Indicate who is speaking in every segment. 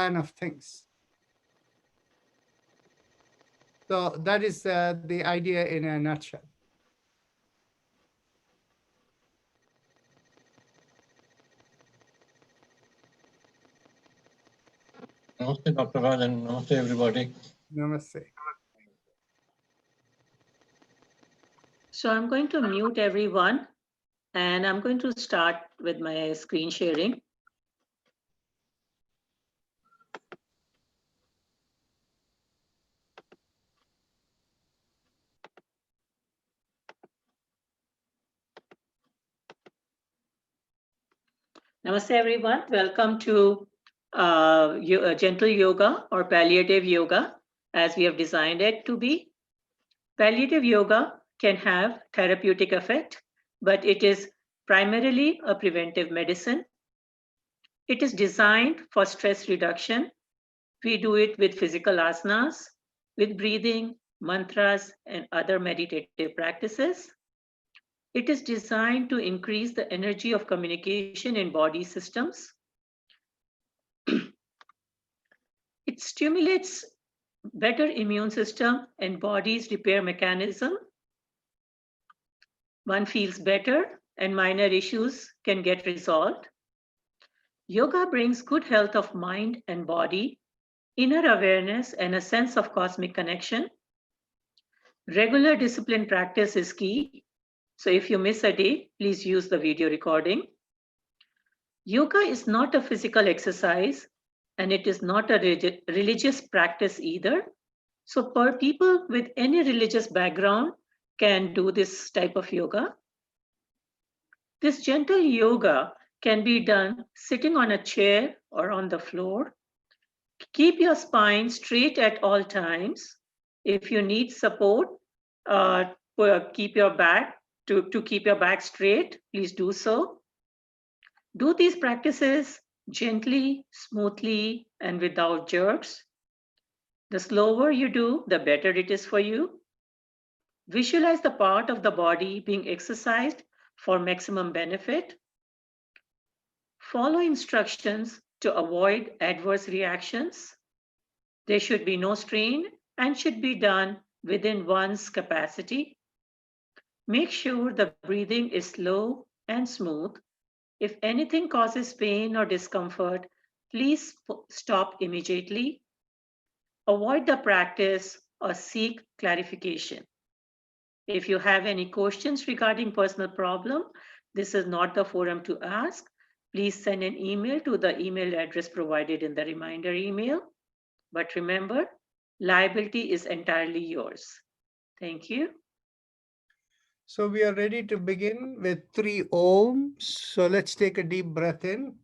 Speaker 1: plan of things. So that is the idea in a nutshell.
Speaker 2: Namaste, Dr. Rajan. Namaste, everybody.
Speaker 1: Namaste.
Speaker 3: So I'm going to mute everyone, and I'm going to start with my screen sharing. Namaste, everyone. Welcome to Gentle Yoga or Palliative Yoga, as we have designed it to be. Palliative yoga can have therapeutic effect, but it is primarily a preventive medicine. It is designed for stress reduction. We do it with physical asanas, with breathing, mantras, and other meditative practices. It is designed to increase the energy of communication in body systems. It stimulates better immune system and body's repair mechanism. One feels better and minor issues can get resolved. Yoga brings good health of mind and body, inner awareness, and a sense of cosmic connection. Regular discipline practice is key. So if you miss a day, please use the video recording. Yoga is not a physical exercise, and it is not a religious practice either. So people with any religious background can do this type of yoga. This gentle yoga can be done sitting on a chair or on the floor. Keep your spine straight at all times. If you need support, keep your back to keep your back straight, please do so. Do these practices gently, smoothly, and without jerks. The slower you do, the better it is for you. Visualize the part of the body being exercised for maximum benefit. Follow instructions to avoid adverse reactions. There should be no strain and should be done within one's capacity. Make sure the breathing is slow and smooth. If anything causes pain or discomfort, please stop immediately. Avoid the practice or seek clarification. If you have any questions regarding personal problem, this is not the forum to ask. Please send an email to the email address provided in the reminder email. But remember, liability is entirely yours. Thank you.
Speaker 1: So we are ready to begin with 3 Oms. So let's take a deep breath in.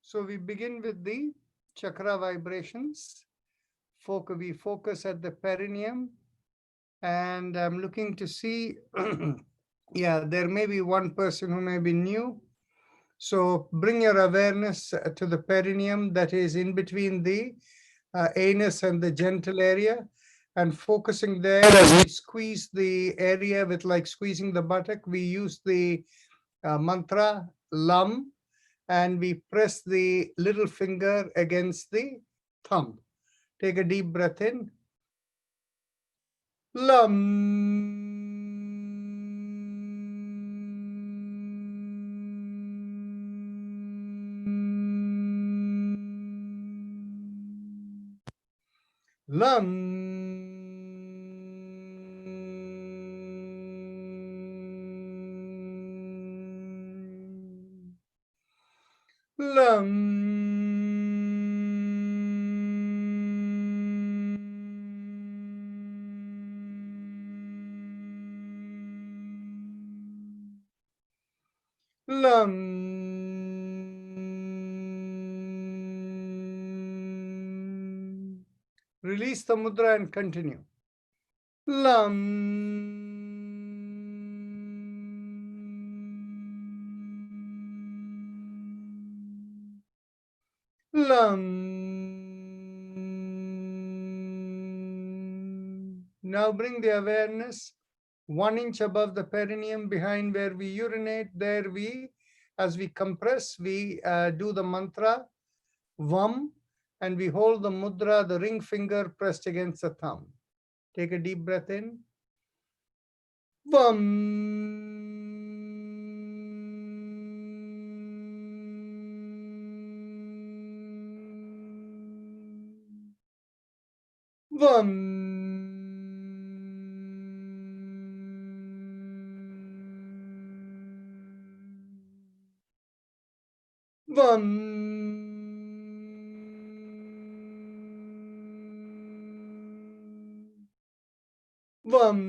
Speaker 1: So we begin with the chakra vibrations. We focus at the perineum, and I'm looking to see, yeah, there may be one person who may be new. So bring your awareness to the perineum, that is in between the anus and the genital area, and focusing there as we squeeze the area with like squeezing the buttock. We use the mantra LAM, and we press the little finger against the thumb. Take a deep breath in. LAM. LAM. LAM. Lam. Release the mudra and continue. Lam. Lam. Now bring the awareness 1 inch above the perineum, behind where we urinate. There we, as we compress, we do the mantra Vam, and we hold the mudra, the ring finger pressed against the thumb. Take a deep breath in. Vam. Vam. Vam. Vam.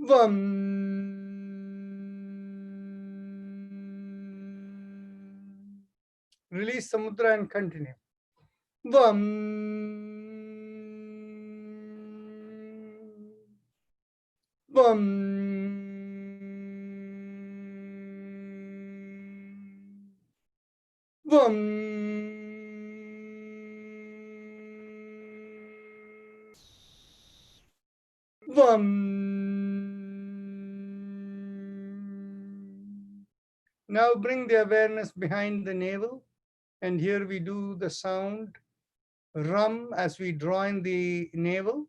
Speaker 1: Vam. Release the mudra and continue. Vam. Vam. Vam. Vam. Now bring the awareness behind the navel, and here we do the sound Ram as we draw in the navel,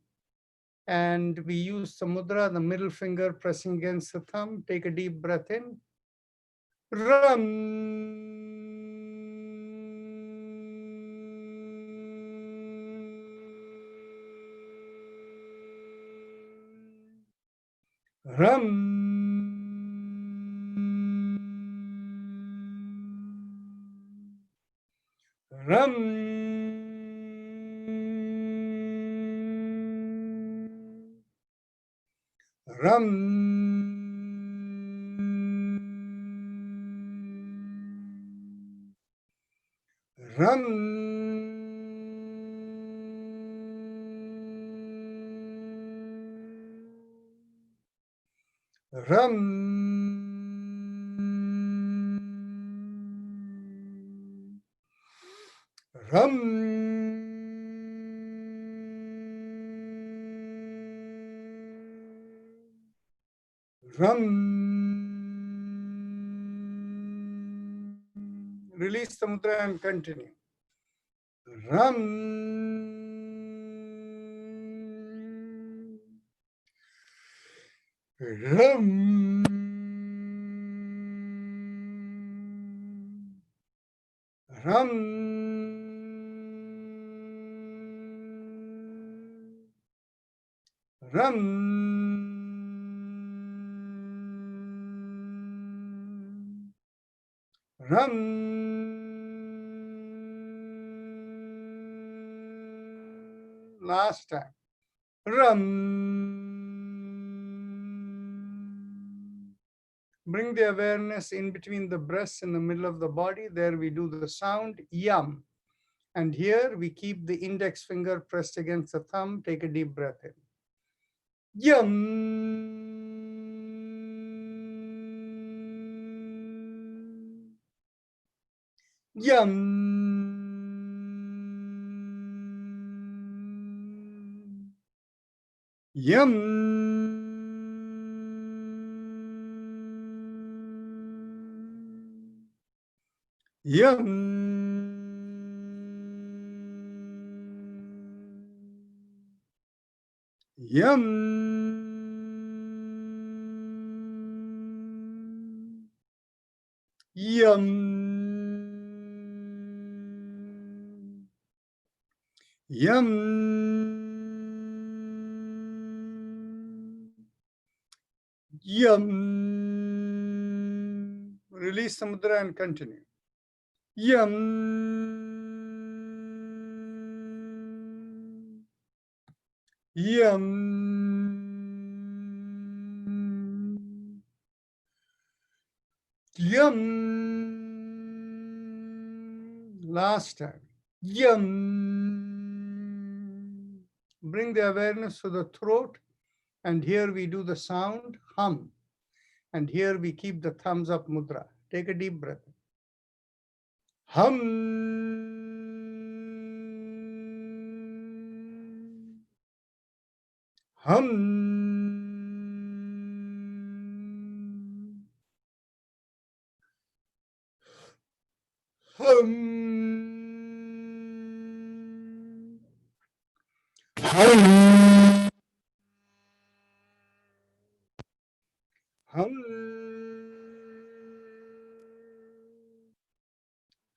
Speaker 1: and we use the mudra, the middle finger pressing against the thumb. Take a deep breath in. Ram. Ram. Ram. Ram. Ram. Ram. Ram. Ram. Release the mudra and continue. Ram. Ram. Ram. Ram. Ram. Last time. Ram. Bring the awareness in between the breasts in the middle of the body. There we do the sound Yam. And here we keep the index finger pressed against the thumb. Take a deep breath in. Yam. Yam. Yam. Yam. Yam. Yam. Yam. Yam. Release the mudra and continue. Yam. Yam. Yam. Last time. Yam. Bring the awareness to the throat, and here we do the sound hum. And here we keep the thumbs up mudra. Take a deep breath. Hum. Hum. Hum. Hum. Hum.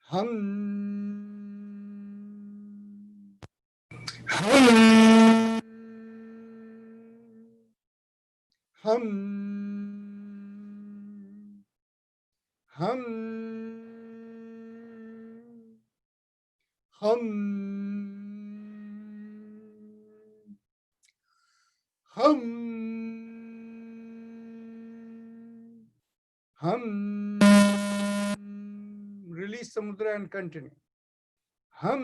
Speaker 1: Hum. Hum. Hum. Hum. Hum. Hum. Hum. Release the mudra and continue. Hum.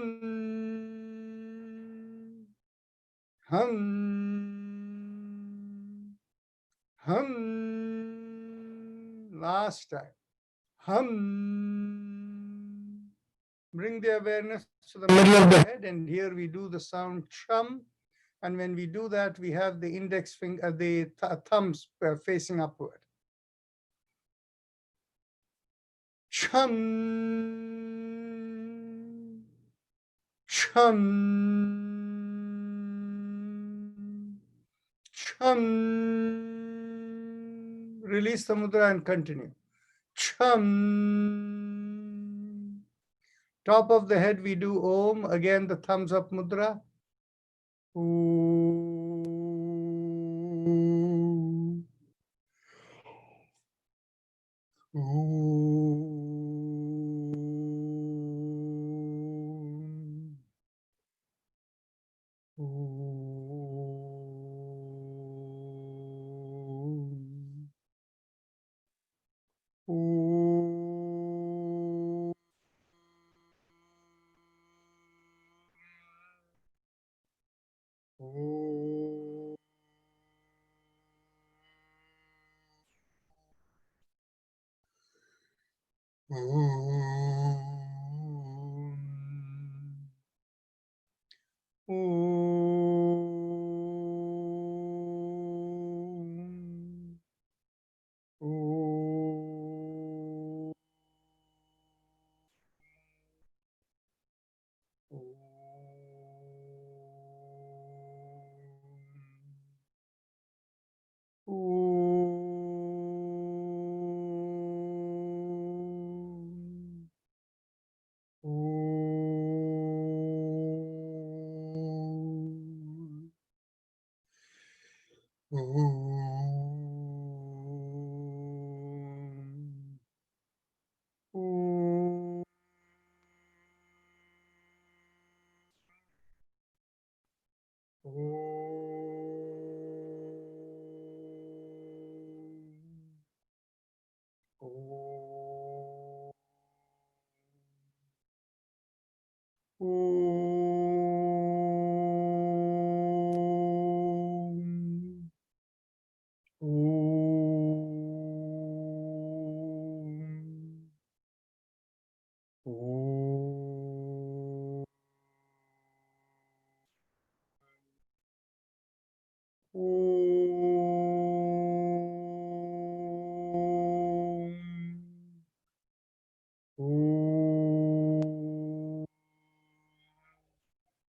Speaker 1: Hum. Hum. Last time. Hum. Bring the awareness to the middle of the head, and here we do the sound chum. And when we do that, we have the index finger, the thumbs facing upward. Chum. Chum. Chum. Release the mudra and continue. Chum. Top of the head, we do Om. Again, the thumbs up mudra. Ooh. Om. Om. Om. Om.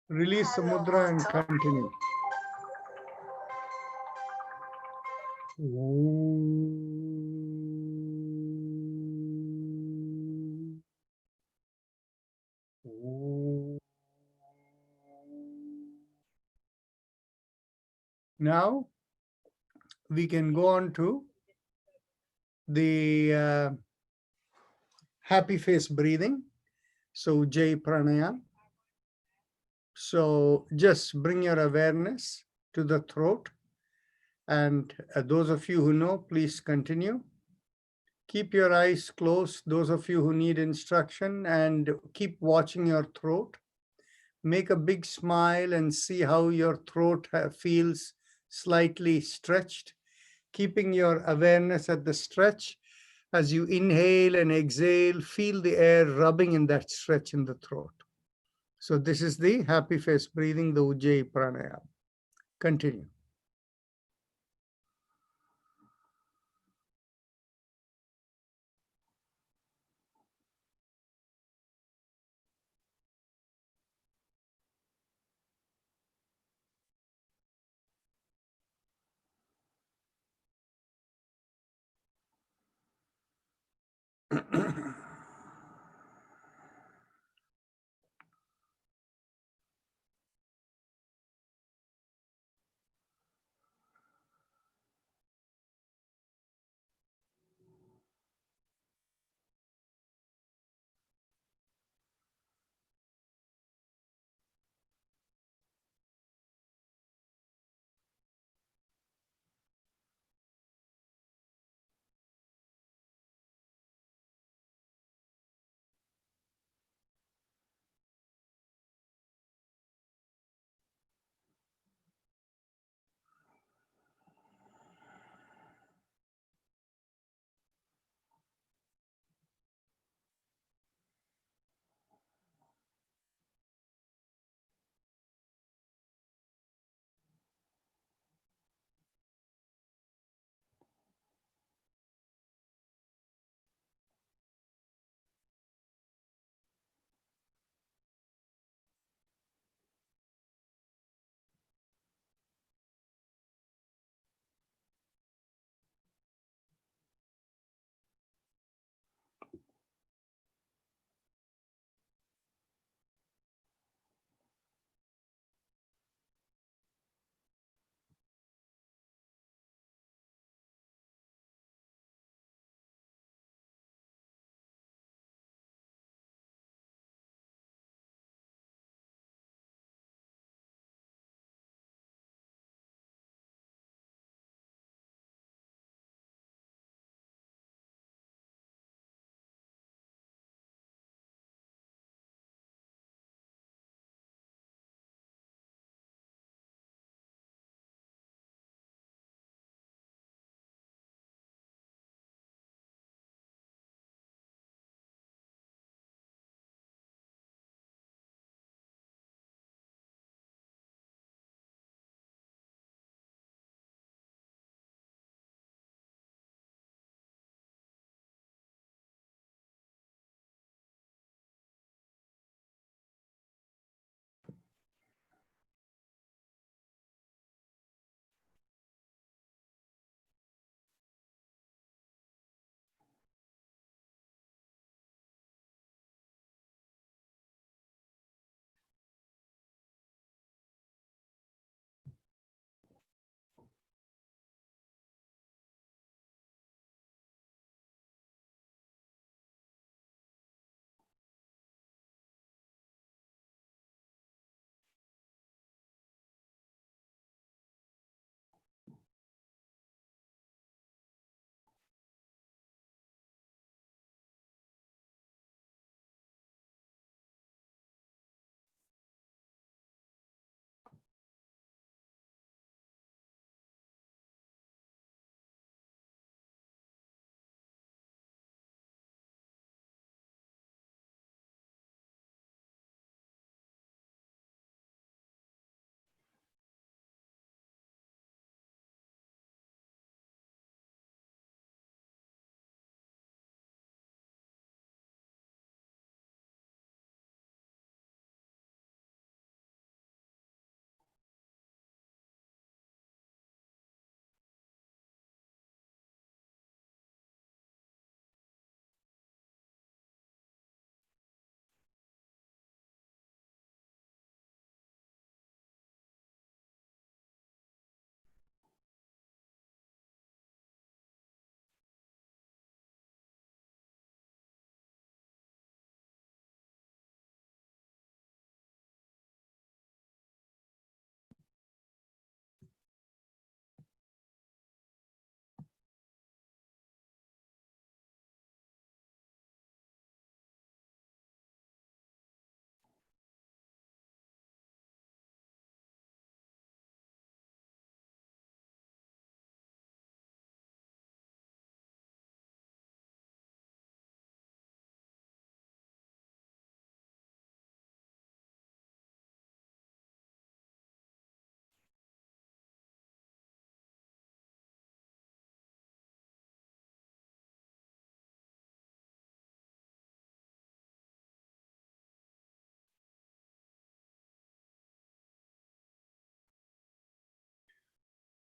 Speaker 1: Release the mudra and continue. Now we can go on to the happy face breathing. So Ujjayi Pranayam. So just bring your awareness to the throat. And those of you who know, please continue. Keep your eyes closed, those of you who need instruction, and keep watching your throat. Make a big smile and see how your throat feels slightly stretched, keeping your awareness at the stretch. As you inhale and exhale, feel the air rubbing in that stretch in the throat. So this is the happy face breathing, the Ujjayi Pranayama. Continue.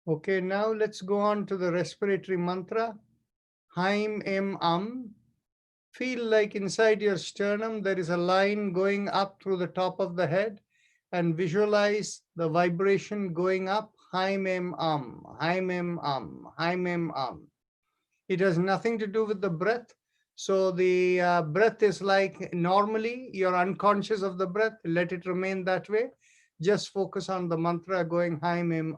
Speaker 1: Okay, now let's go on to the respiratory mantra. Haim Em. Feel like inside your sternum there is a line going up through the top of the head, and visualize the vibration going up. Haim Em, Haim Em, Haim Em. It has nothing to do with the breath. So the breath is like normally you're unconscious of the breath. Let it remain that way. Just focus on the mantra going Haim Em.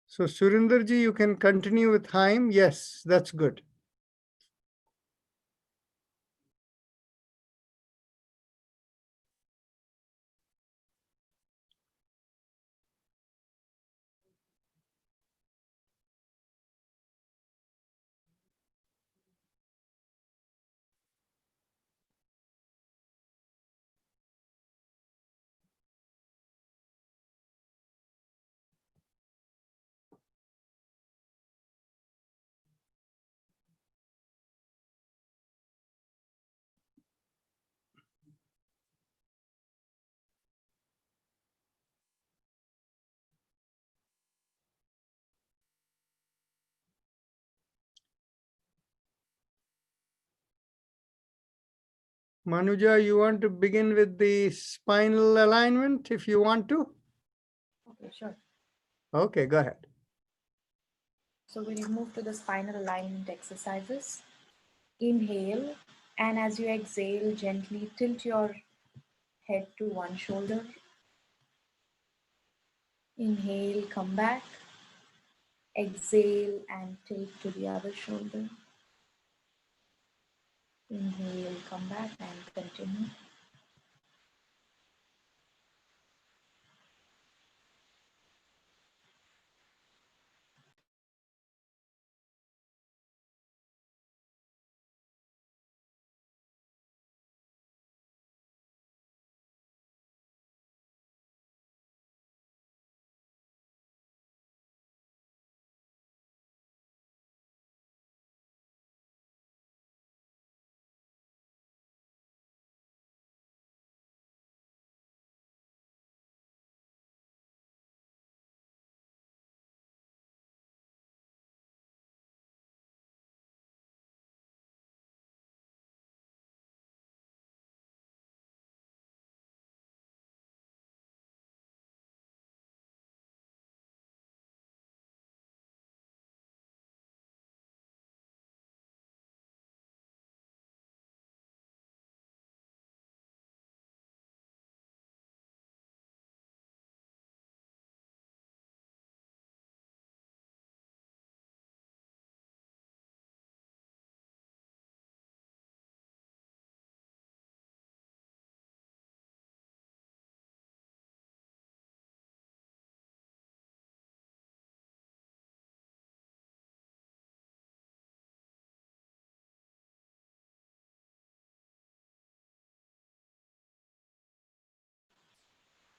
Speaker 1: So Surinderji, you can continue with Haim. Yes, that's good. Manuja, you want to begin with the spinal alignment if you want to?
Speaker 4: Okay, sure.
Speaker 1: Okay, go ahead.
Speaker 4: So we'll move to the spinal alignment exercises. Inhale, and as you exhale, gently tilt your head to one shoulder. Inhale, come back. Exhale and tilt to the other shoulder. Inhale, come back and continue.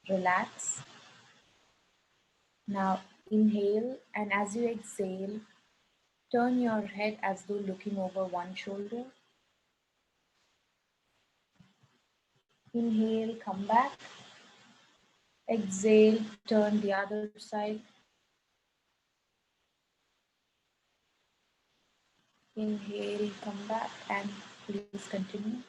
Speaker 4: Relax. Now inhale, and as you exhale, turn your head as though looking over one shoulder. Inhale, come back. Exhale, turn the other side. Inhale, come back, and please continue.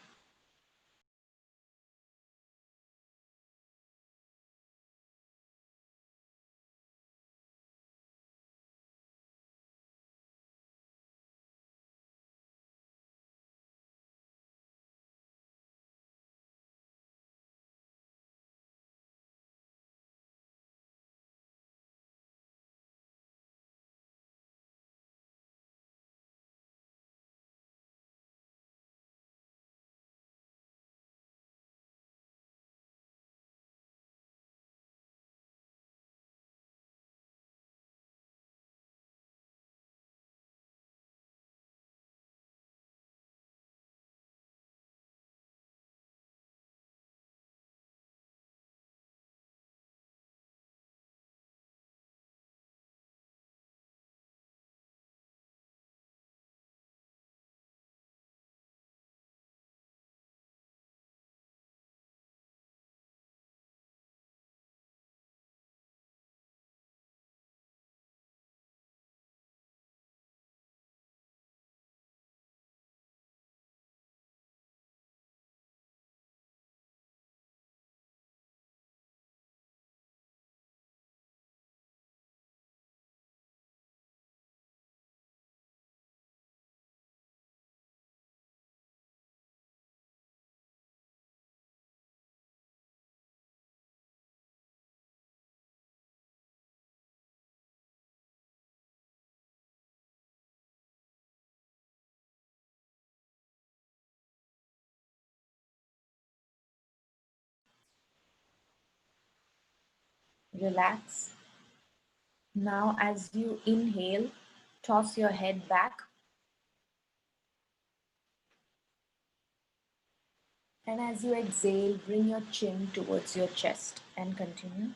Speaker 4: Relax. Now, as you inhale, toss your head back. And as you exhale, bring your chin towards your chest and continue.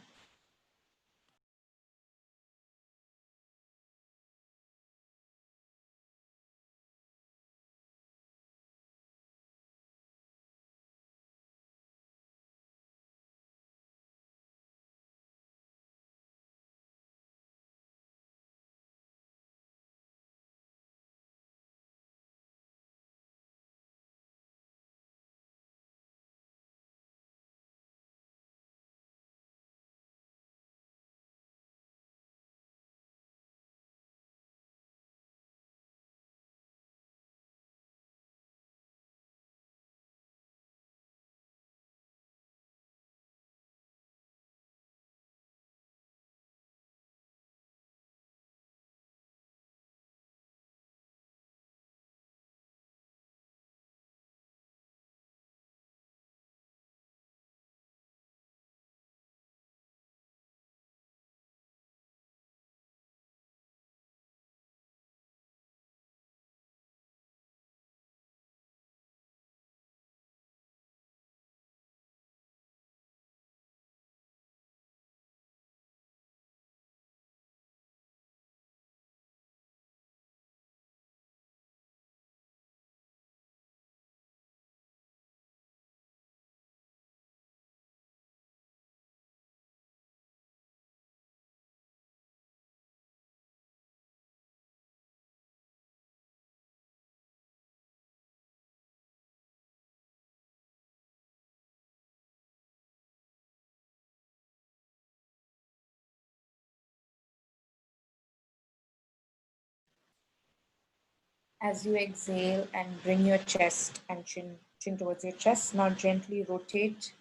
Speaker 4: As you exhale and bring your chest and chin towards your chest, now gently rotate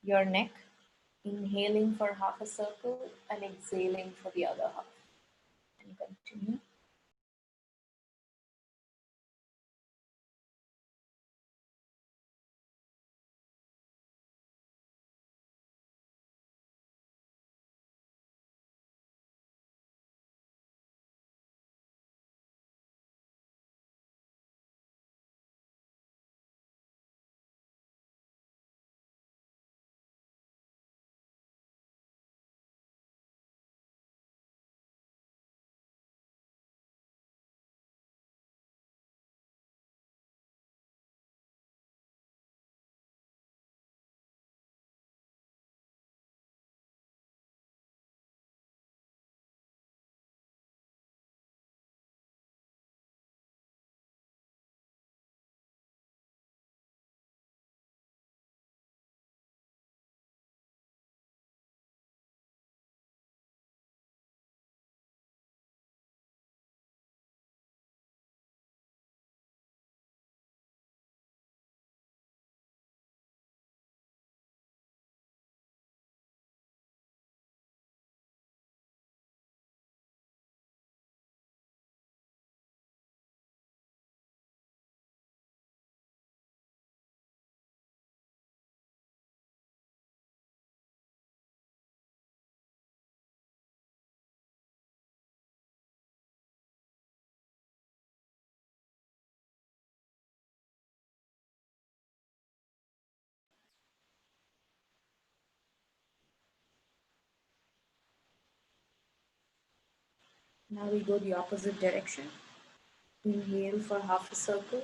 Speaker 4: your neck, inhaling for half a circle and exhaling for the other half. And continue. Now we go the opposite direction. Inhale for half a circle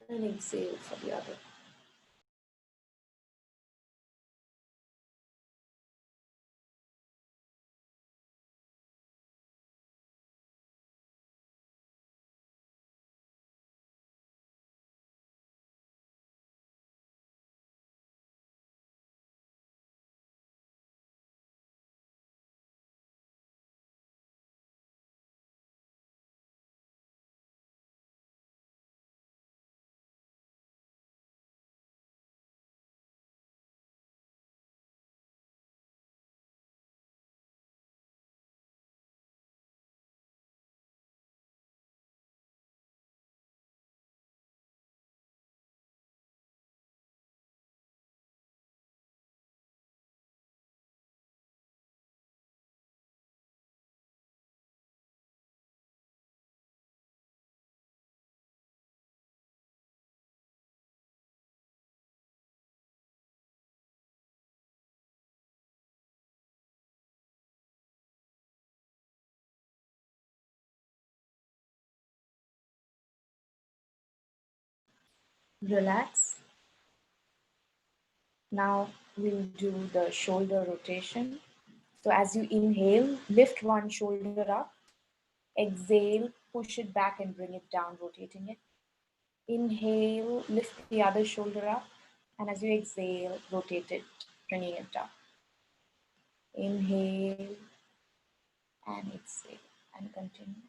Speaker 4: and exhale for the other. Relax. Now we'll do the shoulder rotation. So as you inhale, lift one shoulder up. Exhale, push it back and bring it down, rotating it. Inhale, lift the other shoulder up. And as you exhale, rotate it, bringing it down. Inhale and exhale and continue.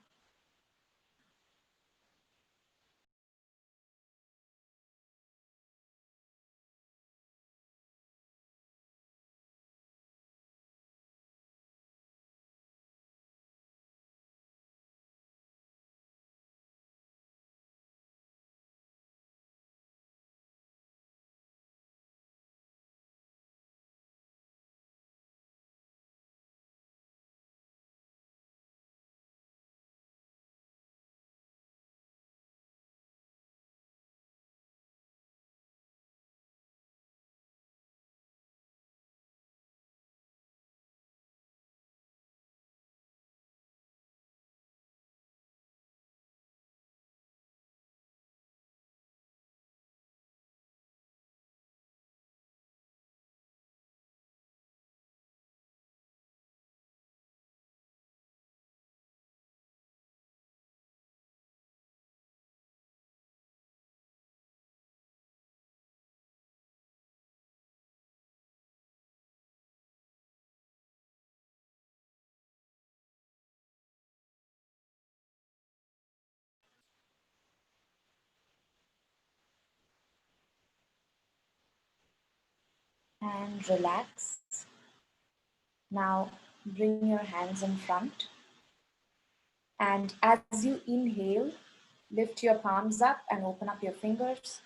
Speaker 4: And relax. Now bring your hands in front. And as you inhale, lift your palms up and open up your fingers.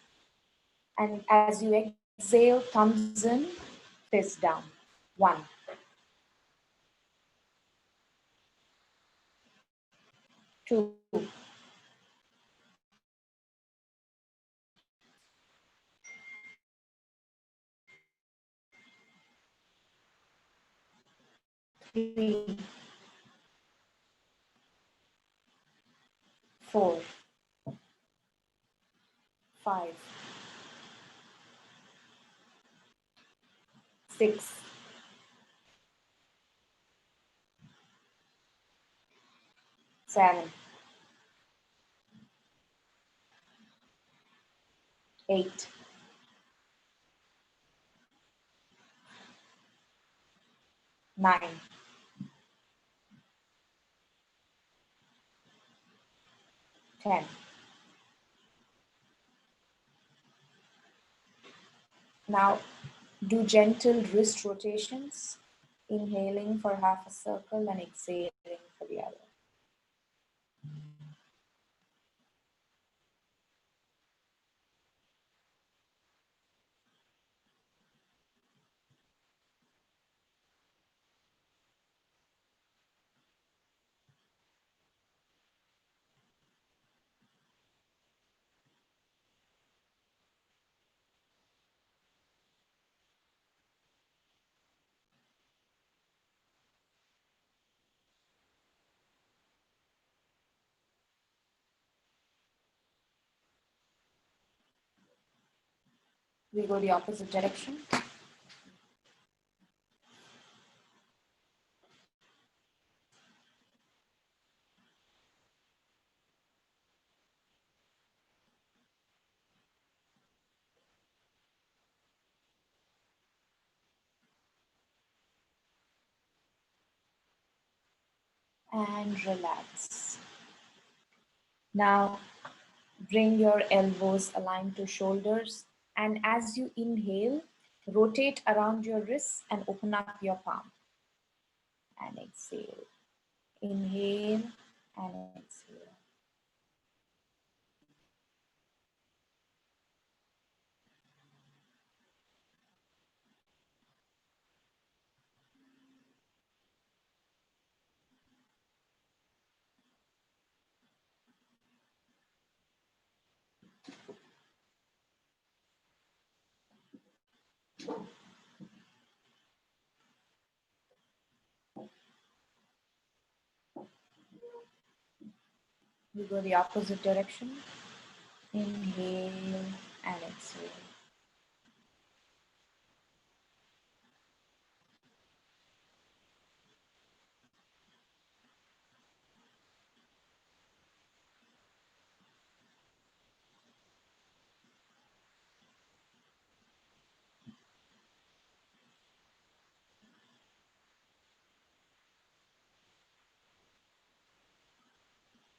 Speaker 4: And as you exhale, thumbs in, fist down. 1, 2, 3, 4, 5, 6, 7, 8, 9, 10. Now do gentle wrist rotations, inhaling for half a circle and exhaling for the other. We go the opposite direction. And relax. Now bring your elbows aligned to shoulders, and as you inhale, rotate around your wrists and open up your palm. And exhale. Inhale and exhale. We go the opposite direction. Inhale and exhale.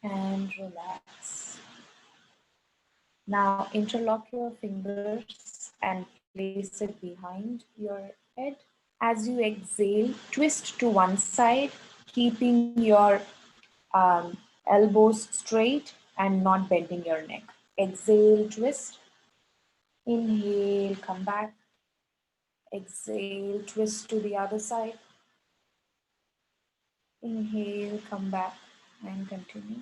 Speaker 4: And relax. Now interlock your fingers and place it behind your head. As you exhale, twist to one side, keeping your elbows straight and not bending your neck. Exhale, twist. Inhale, come back. Exhale, twist to the other side. Inhale, come back and continue.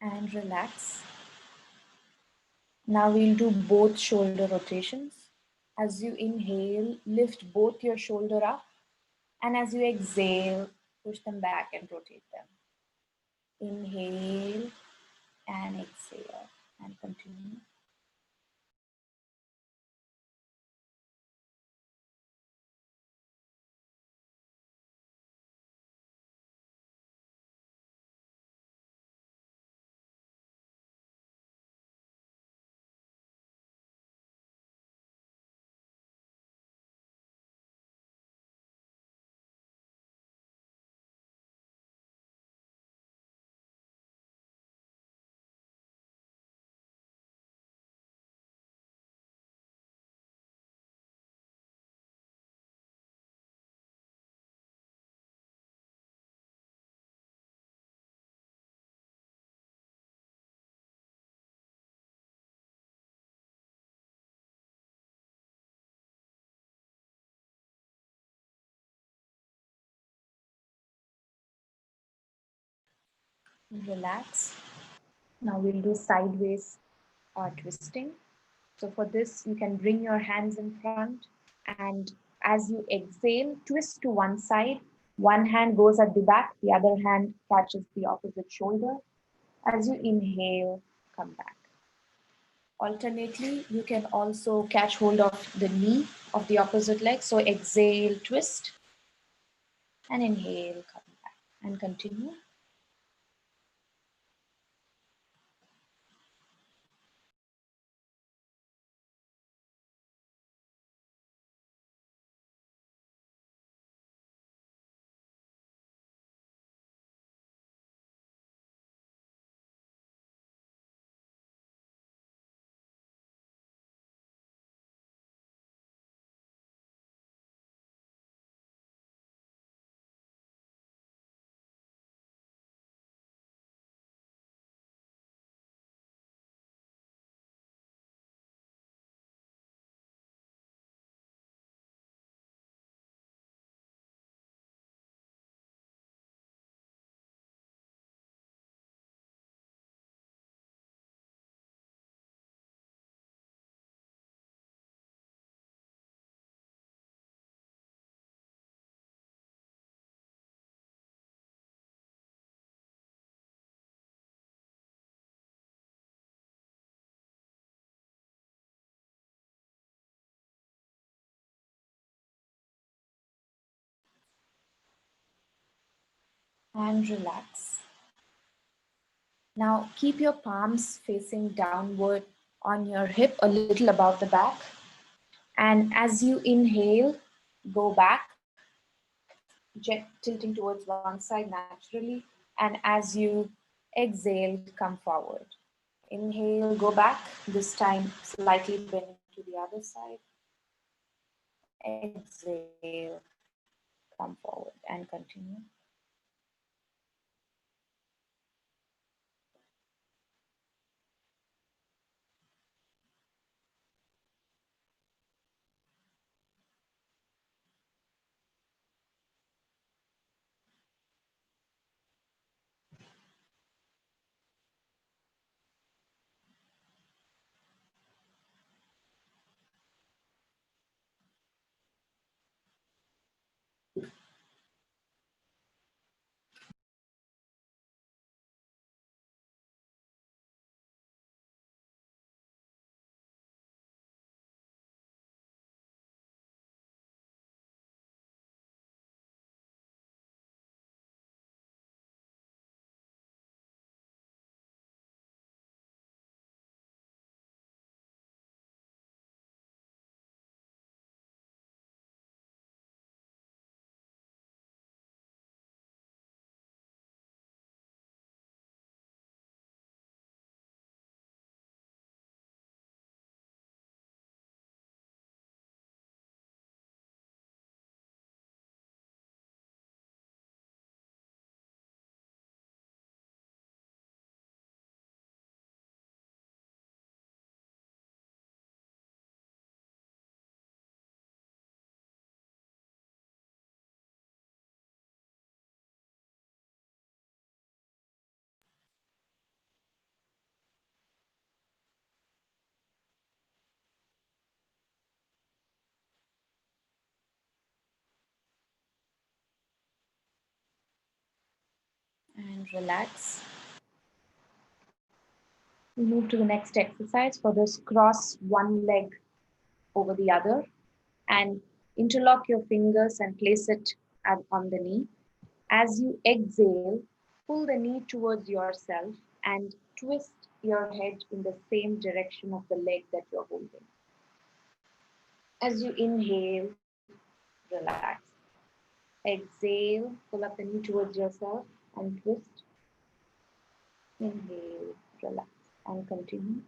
Speaker 4: And relax. Now we'll do both shoulder rotations. As you inhale, lift both your shoulder up. And as you exhale, push them back and rotate them. Inhale and exhale and continue. Relax. Now we'll do sideways twisting. So for this, you can bring your hands in front, and as you exhale, twist to one side. One hand goes at the back, the other hand catches the opposite shoulder. As you inhale, come back. Alternately, you can also catch hold of the knee of the opposite leg. So exhale, twist, and inhale, come back, and continue. And relax. Now keep your palms facing downward on your hip, a little above the back. And as you inhale, go back, tilting towards one side naturally. And as you exhale, come forward. Inhale, go back, this time slightly bend to the other side. Exhale, come forward and continue. And relax. We move to the next exercise. For this, cross one leg over the other and interlock your fingers and place it on the knee. As you exhale, pull the knee towards yourself and twist your head in the same direction of the leg that you're holding. As you inhale, relax. Exhale, pull up the knee towards yourself and twist. Inhale, relax, and continue.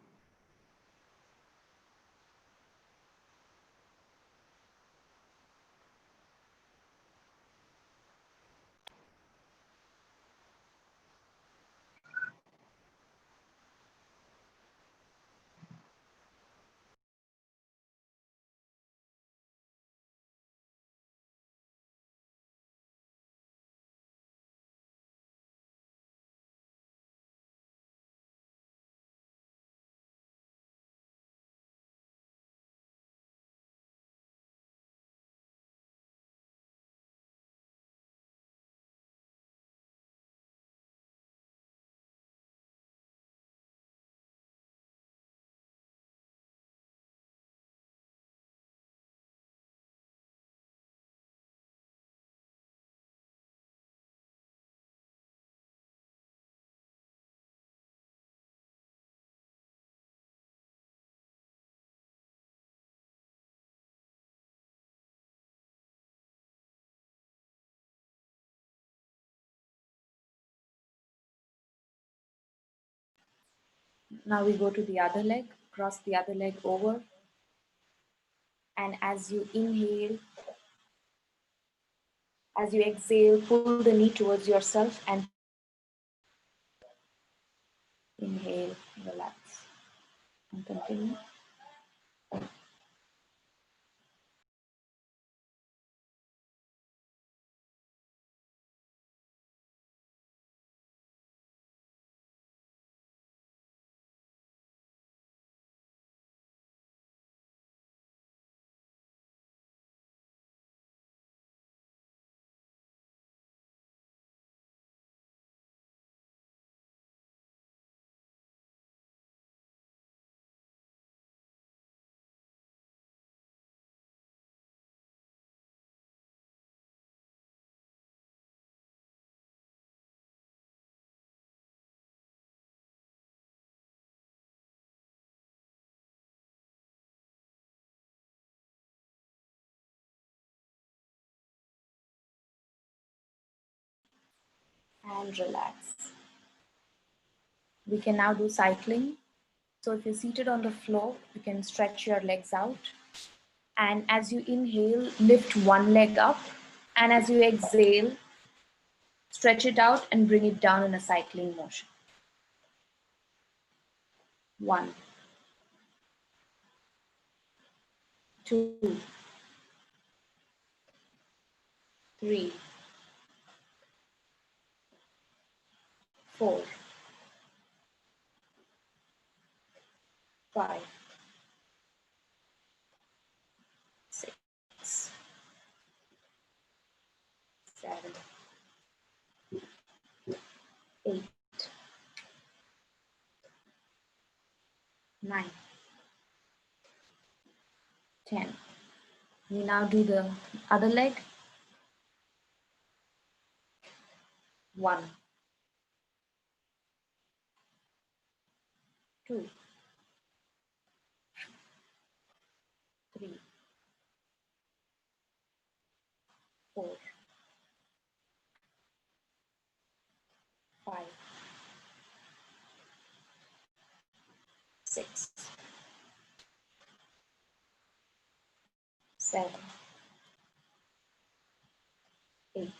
Speaker 4: Now we go to the other leg, cross the other leg over. And as you inhale, as you exhale, pull the knee towards yourself and inhale, relax, and continue. And relax. We can now do cycling. So if you're seated on the floor, you can stretch your legs out. And as you inhale, lift one leg up. And as you exhale, stretch it out and bring it down in a cycling motion. 1, 2, 3, 4, 5, 6, 7, 8, 9, 10. We now do the other leg. 1, 2, 3, 4, 5, 6, 7, 8,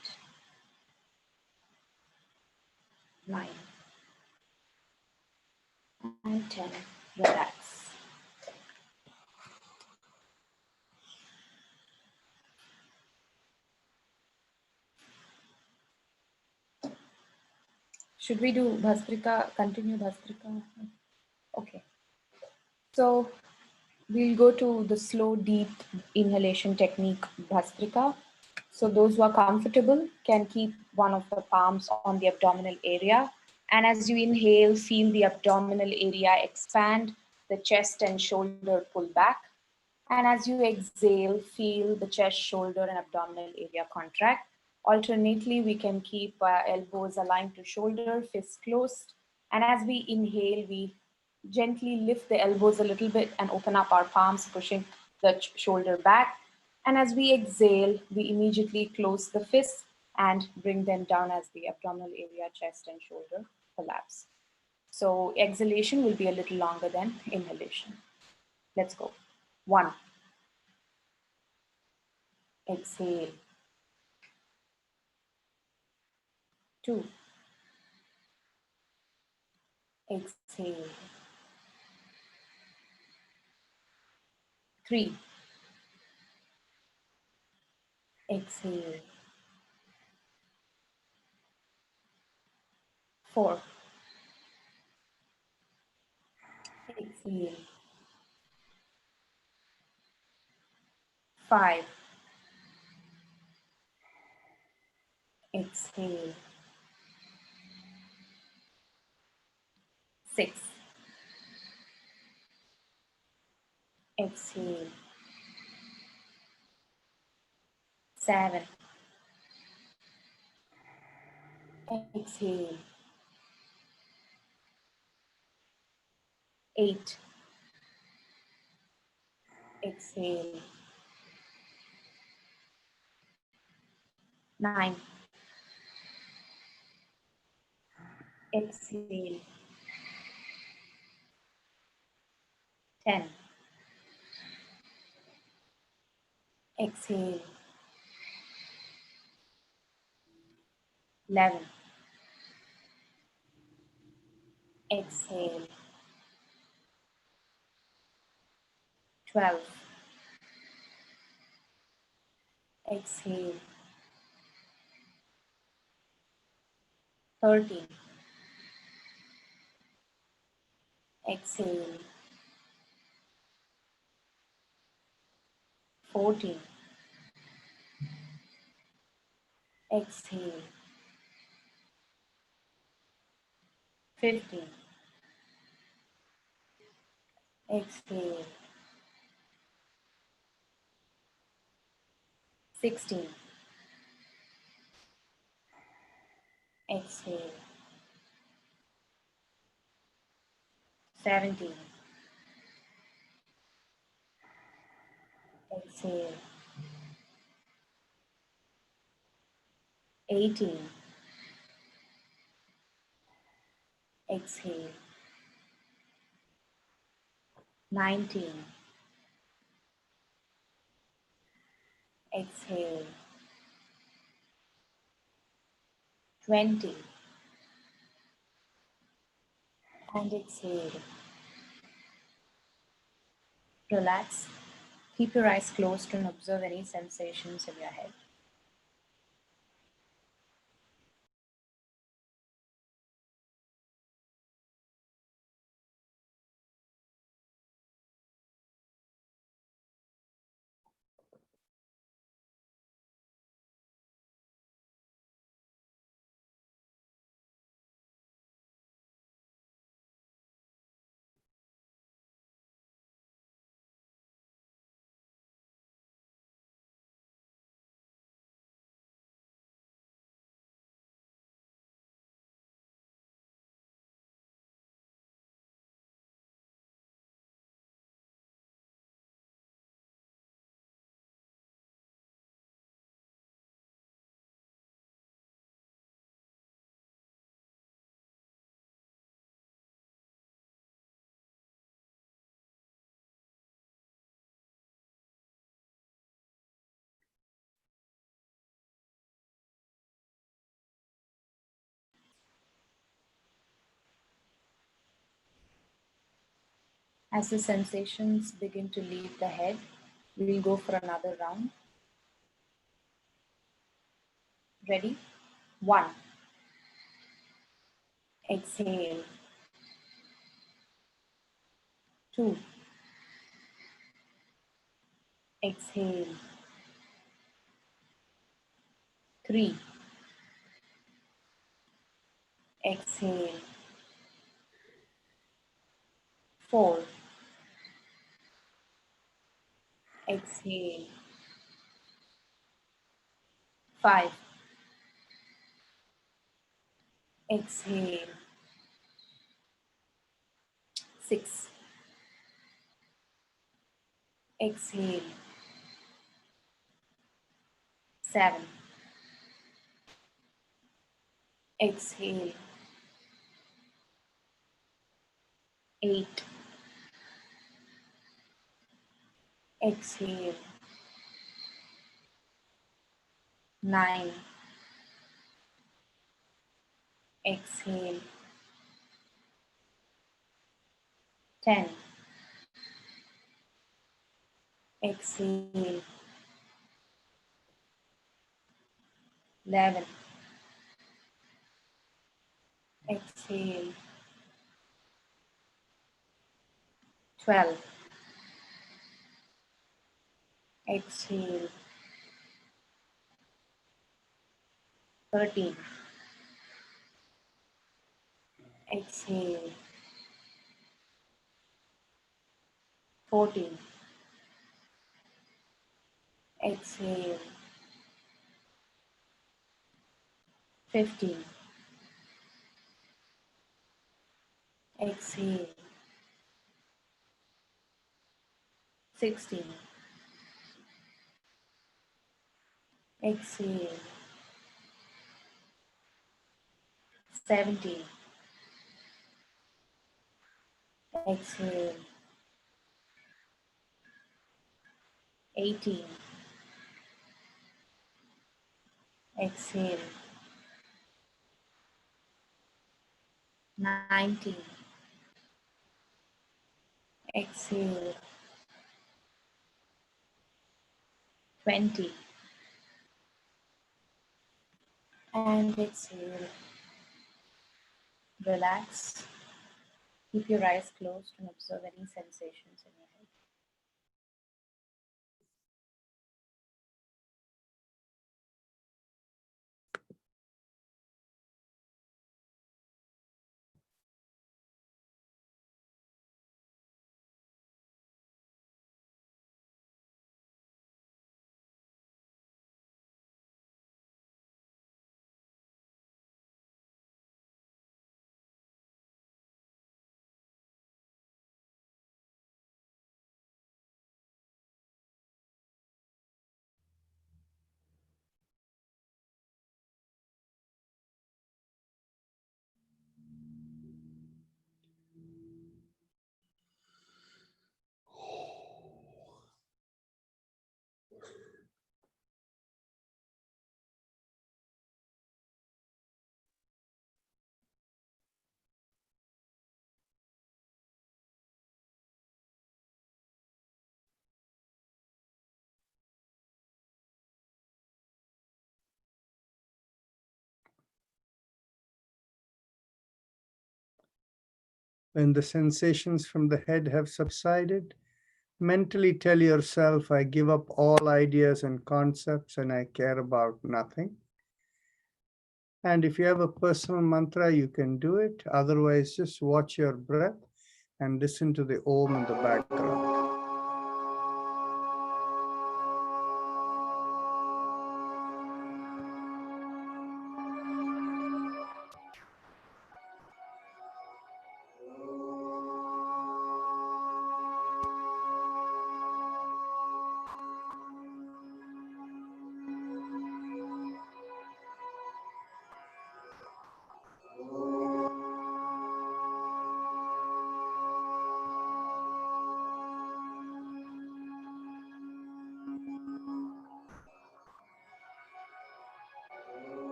Speaker 4: 9, and 10. Relax. Should we do Bhastrika, continue Bhastrika? Okay. So we'll go to the slow, deep inhalation technique, Bhastrika. So those who are comfortable can keep one of the palms on the abdominal area. And as you inhale, feel the abdominal area expand, the chest and shoulder pull back. And as you exhale, feel the chest, shoulder, and abdominal area contract. Alternately, we can keep elbows aligned to shoulder, fists closed. And as we inhale, we gently lift the elbows a little bit and open up our palms, pushing the shoulder back. And as we exhale, we immediately close the fists and bring them down as the abdominal area, chest, and shoulder collapse. So exhalation will be a little longer than inhalation. Let's go. 1. Exhale. 2. Exhale. 3. Exhale. 4. Exhale. 5. Exhale. 6. Exhale. 7. Exhale. 8. Exhale. 9. Exhale. 10. Exhale. 11. Exhale. 12. Exhale. 13. Exhale. 14. Exhale. 15. Exhale. 16. Exhale. 17. Exhale. 18. Exhale. 19. Exhale. 20. And exhale. Relax. Keep your eyes closed and observe any sensations in your head. As the sensations begin to leave the head, we'll go for another round. Ready? 1. Exhale. 2. Exhale. 3. Exhale. 4. Exhale. 5. Exhale. 6. Exhale. 7. Exhale. 8. Exhale. 9. Exhale. 10. Exhale. 11. Exhale. 12. Exhale. 13. Exhale. 14. Exhale. 15. Exhale. 16. Exhale. 17. Exhale. 18. Exhale. 19. Exhale. 20. And exhale. Relax. Keep your eyes closed and observe any sensations in your head.
Speaker 1: When the sensations from the head have subsided, mentally tell yourself, I give up all ideas and concepts and I care about nothing. And if you have a personal mantra, you can do it. Otherwise, just watch your breath and listen to the Om in the background.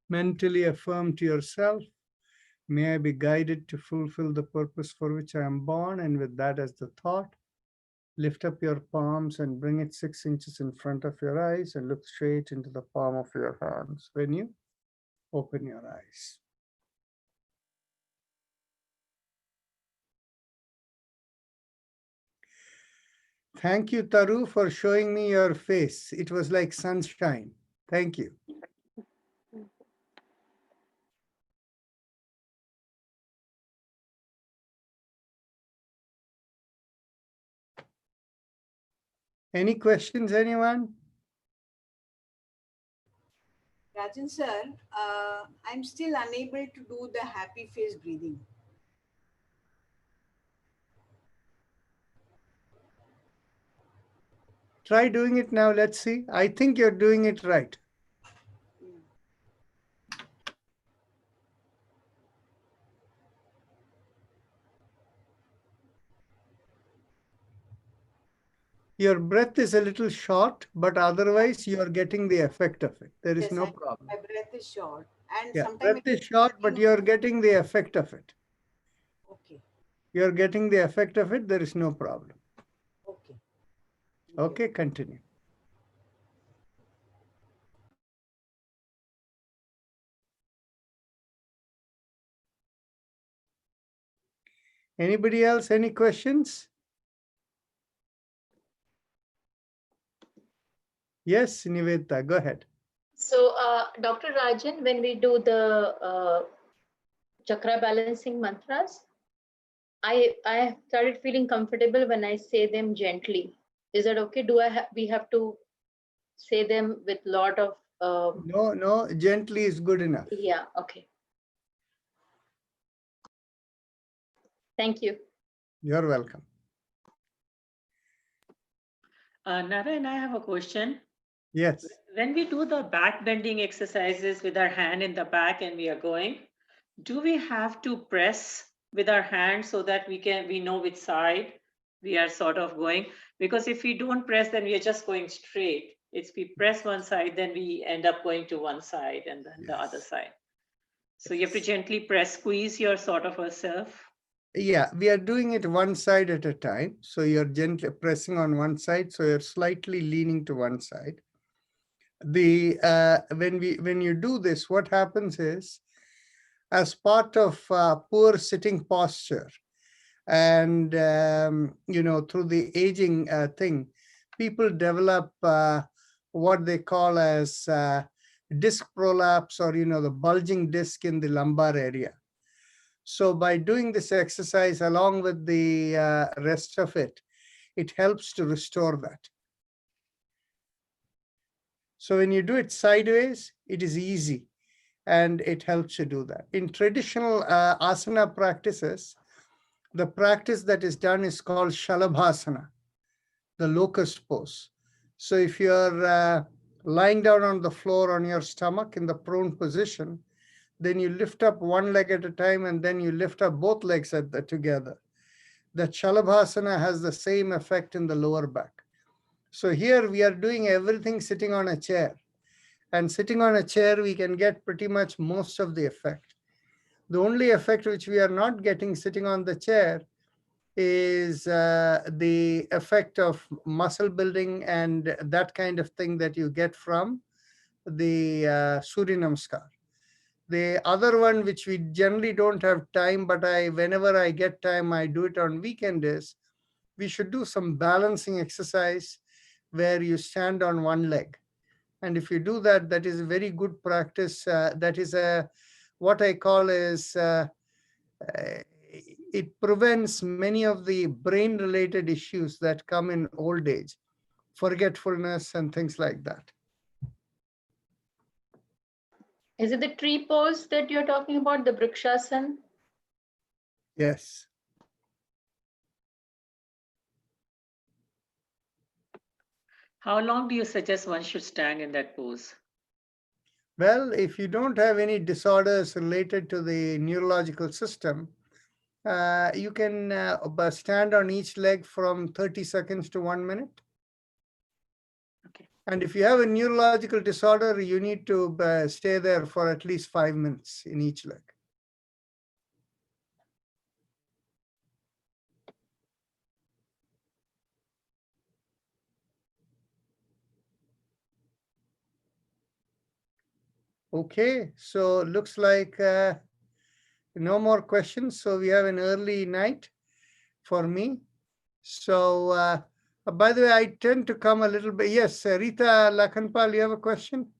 Speaker 1: Mentally affirm to yourself, may I be guided to fulfill the purpose for which I am born. And with that as the thought, lift up your palms and bring it 6 inches in front of your eyes and look straight into the palm of your hands when you open your eyes. Thank you, Taru, for showing me your face. It was like sunshine. Thank you. Any questions, anyone?
Speaker 5: Rajan sir, I'm still unable to do the happy face breathing.
Speaker 1: Try doing it now. Let's see. I think you're doing it right. Your breath is a little short, but otherwise you are getting the effect of it. There is
Speaker 5: Yes,
Speaker 1: no problem.
Speaker 5: my breath is short. And
Speaker 1: Yeah,
Speaker 5: sometimes
Speaker 1: breath is short, but you are getting the effect of it.
Speaker 5: okay.
Speaker 1: You are getting the effect of it. There is no problem.
Speaker 5: Okay.
Speaker 1: Okay, continue. Anybody else? Any questions? Yes, Nivedita, go ahead.
Speaker 6: So, Dr. Rajan, when we do the chakra balancing mantras, I started feeling comfortable when I say them gently. Is that okay? Do we have to say them with lot of?
Speaker 1: No, gently is good enough.
Speaker 6: Yeah. Okay. Thank you.
Speaker 1: You're welcome.
Speaker 3: Narayan, I have a question.
Speaker 1: Yes.
Speaker 3: When we do the back bending exercises with our hand in the back and we are going, do we have to press with our hand so that we know which side we are sort of going? Because if we don't press, then we are just going straight. It's we press one side, then we end up going to one side and then the other side. So you have to gently press, squeeze your sort of a self.
Speaker 1: Yeah, we are doing it one side at a time. So you're gently pressing on one side. So you're slightly leaning to one side. When you do this, what happens is, as part of poor sitting posture, and through the aging thing, people develop what they call as disc prolapse, or the bulging disc in the lumbar area. So by doing this exercise along with the rest of it, it helps to restore that. So when you do it sideways, it is easy and it helps you do that. In traditional asana practices, the practice that is done is called Shalabhasana, the locust pose. So if you're lying down on the floor on your stomach in the prone position, then you lift up one leg at a time and then you lift up both legs together. The Shalabhasana has the same effect in the lower back. So here we are doing everything sitting on a chair. And sitting on a chair, we can get pretty much most of the effect. The only effect which we are not getting sitting on the chair is the effect of muscle building and that kind of thing that you get from the Surya Namaskar. The other one, which we generally don't have time, but whenever I get time, I do it on weekend, is we should do some balancing exercise where you stand on one leg. And if you do that, that is a very good practice. That is what I call is, it prevents many of the brain-related issues that come in old age, forgetfulness and things like that.
Speaker 6: Is it the tree pose that you're talking about, the Vrikshasana?
Speaker 1: Yes.
Speaker 3: How long do you suggest one should stand in that pose?
Speaker 1: Well, if you don't have any disorders related to the neurological system, you can stand on each leg from 30 seconds to 1 minute.
Speaker 3: Okay.
Speaker 1: And if you have a neurological disorder, you need to stay there for at least 5 minutes in each leg. Okay, so looks like no more questions. So we have an early night for me. So by the way, I tend to come a little bit. Yes, Rita Lakhanpal, you have a question?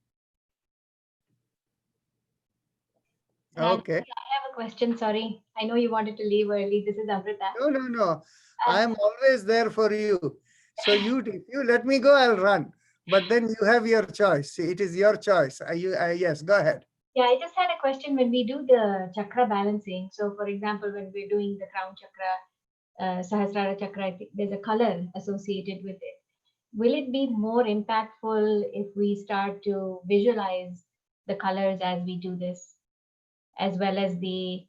Speaker 1: Okay.
Speaker 7: I have a question. Sorry. I know you wanted to leave early. This is Amrita.
Speaker 1: No. I'm always there for you. So if you let me go, I'll run. But then you have your choice. See, it is your choice. Yes, go ahead.
Speaker 7: Yeah, I just had a question when we do the chakra balancing. So, for example, when we're doing the crown chakra, Sahasrara chakra, I think there's a color associated with it. Will it be more impactful if we start to visualize the colors as we do this, as well as the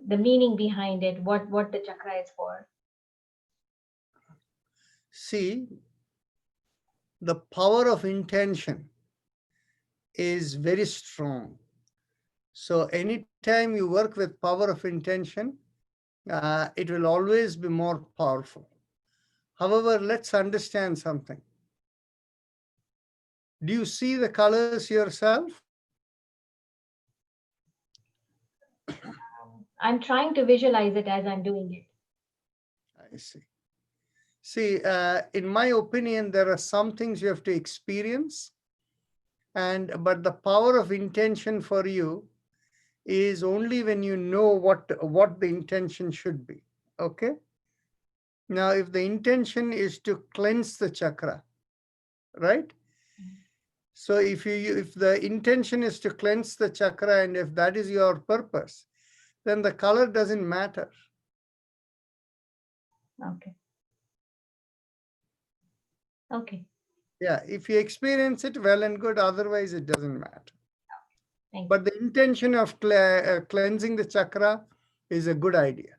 Speaker 7: meaning behind it, what the chakra is for?
Speaker 1: See, the power of intention is very strong. So anytime you work with power of intention, it will always be more powerful. However, let's understand something. Do you see the colors yourself?
Speaker 7: I'm trying to visualize it as I'm doing it.
Speaker 1: I see. See, in my opinion, there are some things you have to experience, but the power of intention for you is only when you know what the intention should be. Okay. Now, if the intention is to cleanse the chakra, right? So if the intention is to cleanse the chakra, and if that is your purpose, then the color doesn't matter.
Speaker 7: Okay. Okay.
Speaker 1: Yeah, if you experience it, well and good. Otherwise, it doesn't matter.
Speaker 7: Thank you.
Speaker 1: But the intention of cleansing the chakra is a good idea.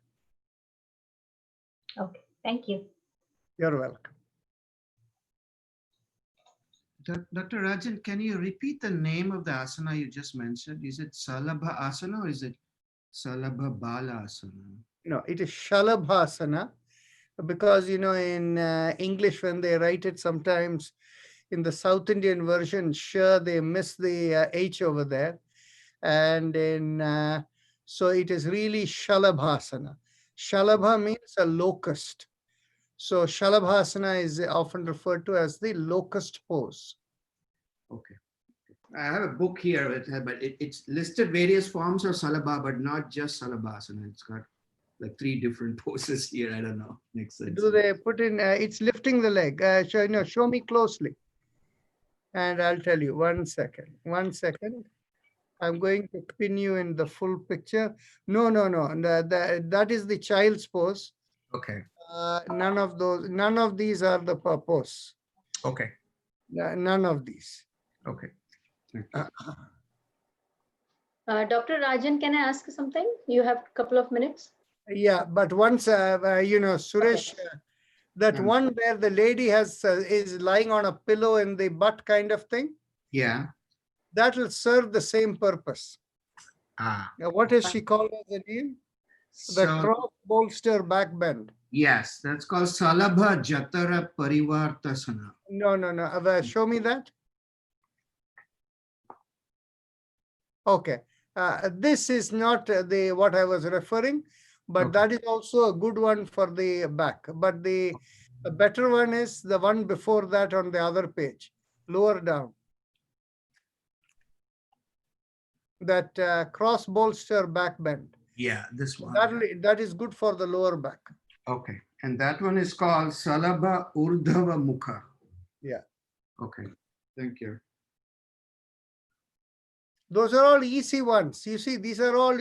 Speaker 7: Okay. Thank you.
Speaker 1: You're welcome.
Speaker 8: Dr. Rajan, can you repeat the name of the asana you just mentioned? Is it Salabha asana or is it Salabha Bala asana?
Speaker 1: No, it is Shalabhasana, because, in English, when they write it sometimes in the South Indian version, sure, they miss the H over there. And so it is really Shalabhasana. Shalabha means a locust. So Shalabhasana is often referred to as the locust pose.
Speaker 8: Okay. I have a book here, but it's listed various forms of Salabha, but not just Salabhasana. It's got like 3 different poses here. I don't know. Makes sense.
Speaker 1: Do they put in, it's lifting the leg. Show me closely. And I'll tell you, 1 second. 1 second. I'm going to pin you in the full picture. No. That is the child's pose.
Speaker 8: Okay.
Speaker 1: None of these are the pose.
Speaker 8: Okay.
Speaker 1: None of these.
Speaker 8: Okay.
Speaker 6: Dr. Rajan, can I ask something? You have a couple of minutes.
Speaker 1: Yeah, but once, Suresh, that
Speaker 8: Yeah.
Speaker 1: one where the lady is lying on a pillow in the butt kind of thing,
Speaker 8: Yeah.
Speaker 1: that will serve the same purpose. Now, what is she called as a name? The
Speaker 8: So,
Speaker 1: cross bolster back bend.
Speaker 8: yes, that's called Salabha Jatara Parivartasana.
Speaker 1: No. Show me that. Okay. This is not what I was referring, but
Speaker 8: Okay.
Speaker 1: that is also a good one for the back. But the better one is the one before that on the other page, lower down. That cross bolster back bend.
Speaker 8: Yeah, this one.
Speaker 1: That is good for the lower back.
Speaker 8: Okay. And that one is called Salabha Urdhava Mukha.
Speaker 1: Yeah.
Speaker 8: Okay. Thank you.
Speaker 1: Those are all easy ones. You see, these are all,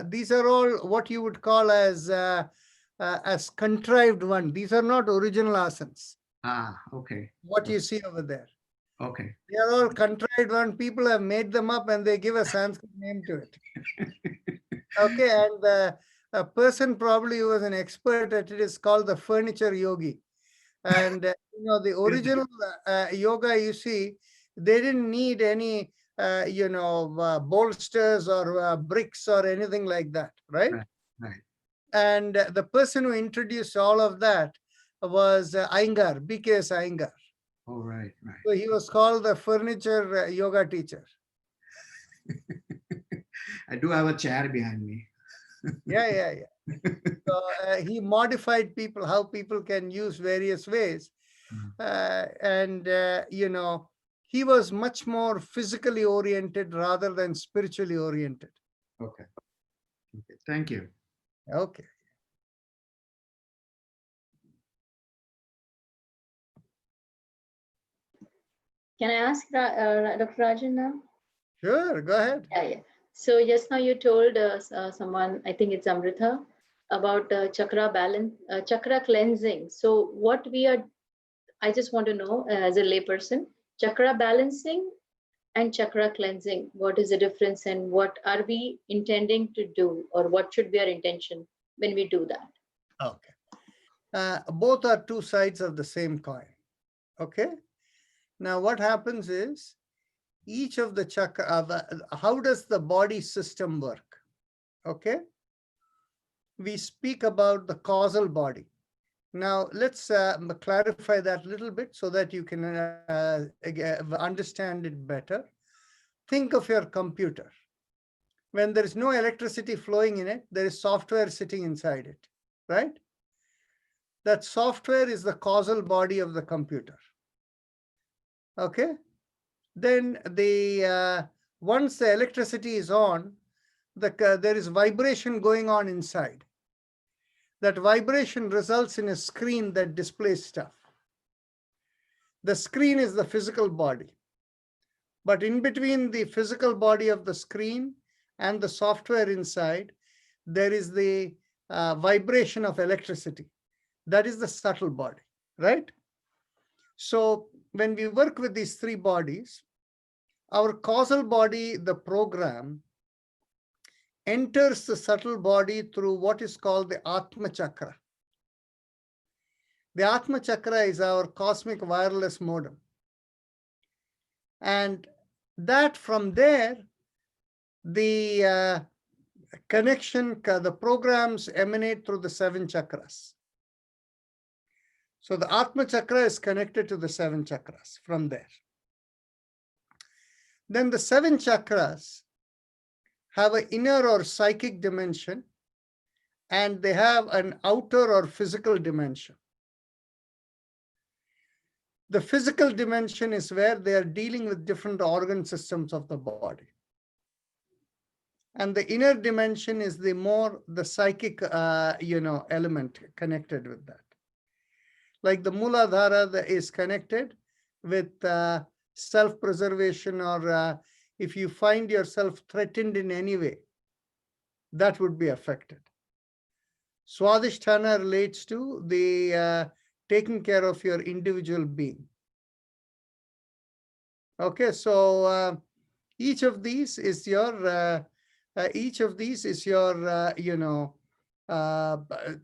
Speaker 1: these are all what you would call as contrived one. These are not original asanas.
Speaker 8: Okay.
Speaker 1: What you see over there.
Speaker 8: Okay.
Speaker 1: They are all contrived one. People have made them up and they give a Sanskrit name to it. Okay, and a person probably who was an expert at it is called the furniture yogi. And the original yoga, you see, they didn't need any bolsters or bricks or anything like that, right?
Speaker 8: Right.
Speaker 1: And the person who introduced all of that was Iyengar, BKS Iyengar.
Speaker 8: Oh, right.
Speaker 1: So he was called the furniture yoga teacher.
Speaker 8: I do have a chair behind me.
Speaker 1: Yeah. So he modified how people can use various ways. And he was much more physically oriented rather than spiritually oriented.
Speaker 8: Okay. Thank you.
Speaker 1: Okay.
Speaker 6: Can I ask Dr. Rajan now?
Speaker 1: Sure, go ahead.
Speaker 6: Yeah. So just now you told someone, I think it's Amrita, about chakra balance, chakra cleansing. So what we are, I just want to know as a layperson, chakra balancing and chakra cleansing, what is the difference and what are we intending to do, or what should be our intention when we do that?
Speaker 1: Okay. Both are two sides of the same coin. Okay. Now what happens is each of the chakra, how does the body system work? Okay. We speak about the causal body. Now let's clarify that a little bit so that you can understand it better. Think of your computer. When there is no electricity flowing in it, there is software sitting inside it, right? That software is the causal body of the computer. Okay. Then once the electricity is on, there is vibration going on inside. That vibration results in a screen that displays stuff. The screen is the physical body. But in between the physical body of the screen and the software inside, there is the vibration of electricity. That is the subtle body, right? So when we work with these three bodies, our causal body, the program, enters the subtle body through what is called the Atma Chakra. The Atma Chakra is our cosmic wireless modem. And that from there, the connection, the programs emanate through the 7 chakras. So the Atma Chakra is connected to the 7 chakras from there. Then the 7 chakras have an inner or psychic dimension, and they have an outer or physical dimension. The physical dimension is where they are dealing with different organ systems of the body. And the inner dimension is the psychic, element connected with that. Like the Mooladhara is connected with self-preservation, or if you find yourself threatened in any way, that would be affected. Swadhisthana relates to the taking care of your individual being. Okay, so each of these is your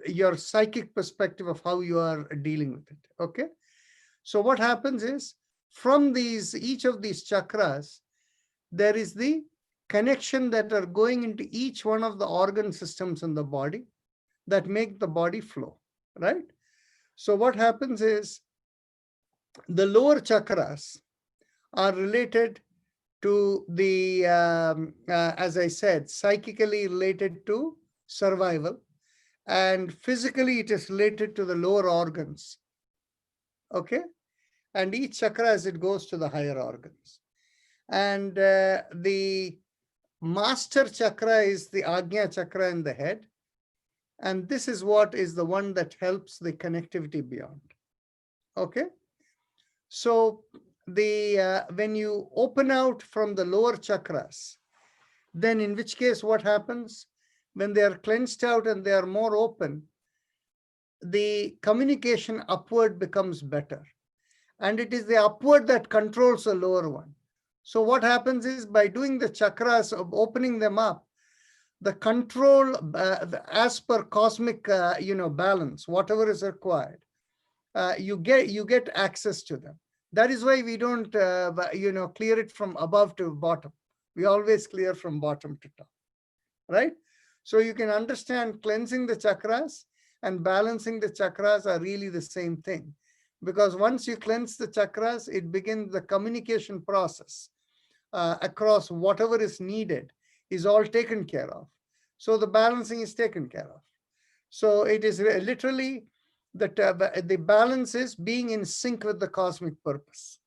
Speaker 1: your psychic perspective of how you are dealing with it. Okay, so what happens is from each of these chakras, there is the connection that are going into each one of the organ systems in the body that make the body flow, right? So what happens is the lower chakras are related to the, as I said, psychically related to survival, and physically it is related to the lower organs. Okay, and each chakra as it goes to the higher organs. And the master chakra is the Ajna chakra in the head. And this is what is the one that helps the connectivity beyond. Okay, so when you open out from the lower chakras, then in which case what happens? When they are cleansed out and they are more open, the communication upward becomes better. And it is the upward that controls the lower one. So what happens is by doing the chakras, of opening them up, the control as per cosmic balance, whatever is required, you get access to them. That is why we don't clear it from above to bottom. We always clear from bottom to top, right? So you can understand cleansing the chakras and balancing the chakras are really the same thing, because once you cleanse the chakras, it begins the communication process across whatever is needed is all taken care of. So the balancing is taken care of. So it is literally that the balance is being in sync with the cosmic purpose.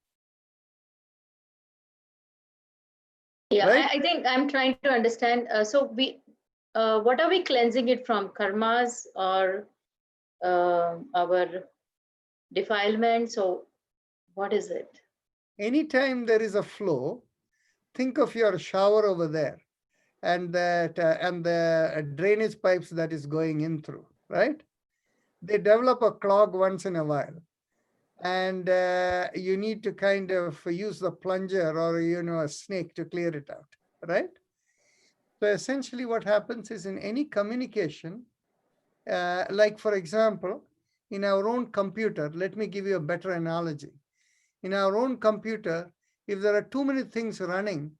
Speaker 6: Yeah,
Speaker 1: Right?
Speaker 6: I think I'm trying to understand. So what are we cleansing it from? Karmas or our defilements? So what is it?
Speaker 1: anytime there is a flow, think of your shower over there and the drainage pipes that is going in through, right? They develop a clog once in a while, and you need to kind of use the plunger or a snake to clear it out, right? So essentially what happens is in any communication, like for example, in our own computer, let me give you a better analogy. In our own computer, if there are too many things running,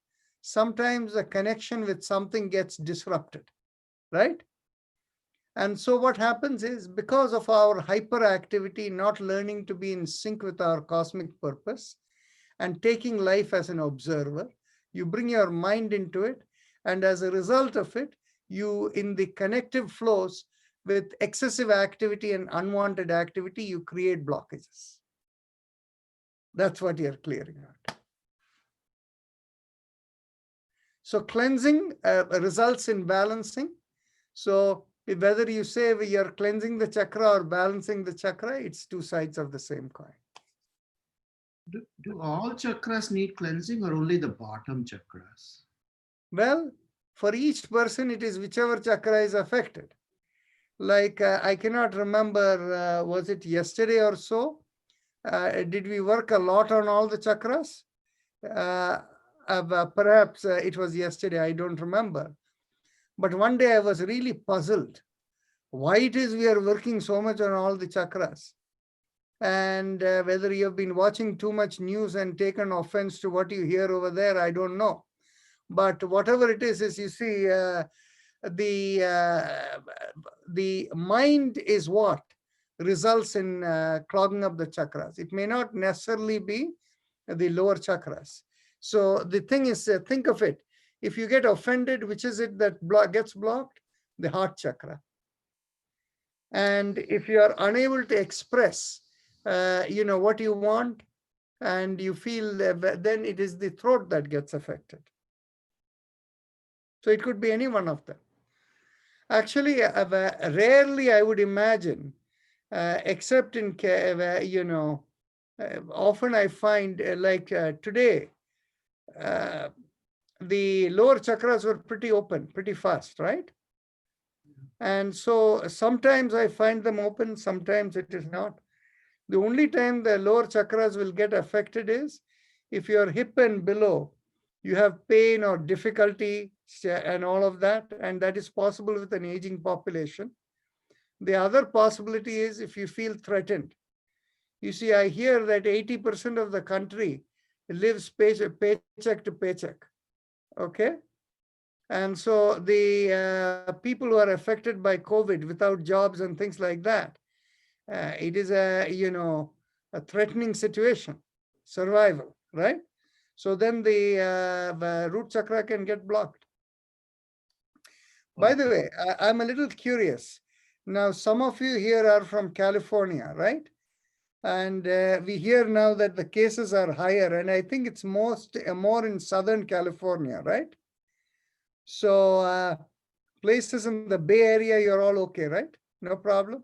Speaker 1: sometimes the connection with something gets disrupted, right? And so what happens is, because of our hyperactivity, not learning to be in sync with our cosmic purpose and taking life as an observer, you bring your mind into it. And as a result of it, you, in the connective flows with excessive activity and unwanted activity, you create blockages. That's what you're clearing out. So cleansing results in balancing. So whether you say you're cleansing the chakra or balancing the chakra, it's two sides of the same coin.
Speaker 8: Do all chakras need cleansing or only the bottom chakras?
Speaker 1: Well, for each person, it is whichever chakra is affected. Like I cannot remember, was it yesterday or so? Did we work a lot on all the chakras? Perhaps it was yesterday, I don't remember. But one day I was really puzzled why it is we are working so much on all the chakras. And whether you have been watching too much news and taken offense to what you hear over there, I don't know. But whatever it is you see, the mind is what results in clogging up the chakras. It may not necessarily be the lower chakras. So the thing is, think of it. If you get offended, which is it that gets blocked? The heart chakra. And if you are unable to express, what you want, and you feel, then it is the throat that gets affected. So it could be any one of them. Actually, rarely I would imagine, except in, often I find like today, the lower chakras were pretty open, pretty fast, right? And so sometimes I find them open, sometimes it is not. The only time the lower chakras will get affected is if your hip and below, you have pain or difficulty and all of that, and that is possible with an aging population. The other possibility is if you feel threatened. You see, I hear that 80% of the country lives paycheck to paycheck, okay? And so the people who are affected by COVID without jobs and things like that, it is a threatening situation, survival, right? So then the root chakra can get blocked. By the way, I'm a little curious. Now, some of you here are from California, right? And we hear now that the cases are higher, and I think it's more in Southern California, right? So places in the Bay Area, you're all okay, right? No problem?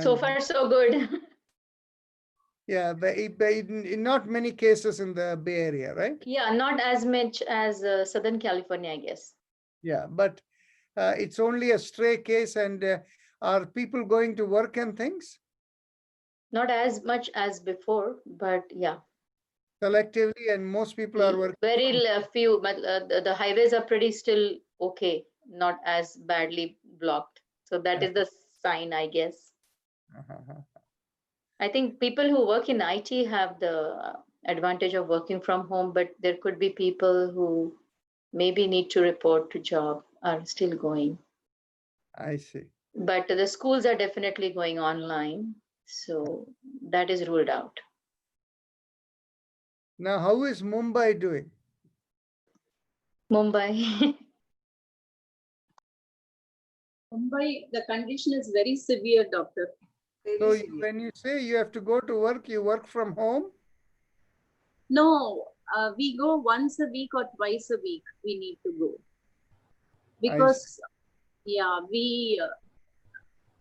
Speaker 6: So far, so good.
Speaker 1: Yeah, not many cases in the Bay Area, right?
Speaker 6: Yeah, not as much as Southern California, I guess.
Speaker 1: Yeah, but it's only a stray case. And are people going to work and things?
Speaker 6: Not as much as before, but yeah.
Speaker 1: Selectively, and most people are working.
Speaker 6: Very few, but the highways are pretty still okay, not as badly blocked. So that is the sign, I guess. I think people who work in IT have the advantage of working from home, but there could be people who maybe need to report to job are still going.
Speaker 1: I see.
Speaker 6: But the schools are definitely going online. So that is ruled out.
Speaker 1: Now, how is Mumbai doing?
Speaker 6: Mumbai.
Speaker 9: Mumbai, the condition is very severe, doctor.
Speaker 1: So when you say you have to go to work, you work from home?
Speaker 9: No, we go once a week or twice a week. We need to go because, yeah, we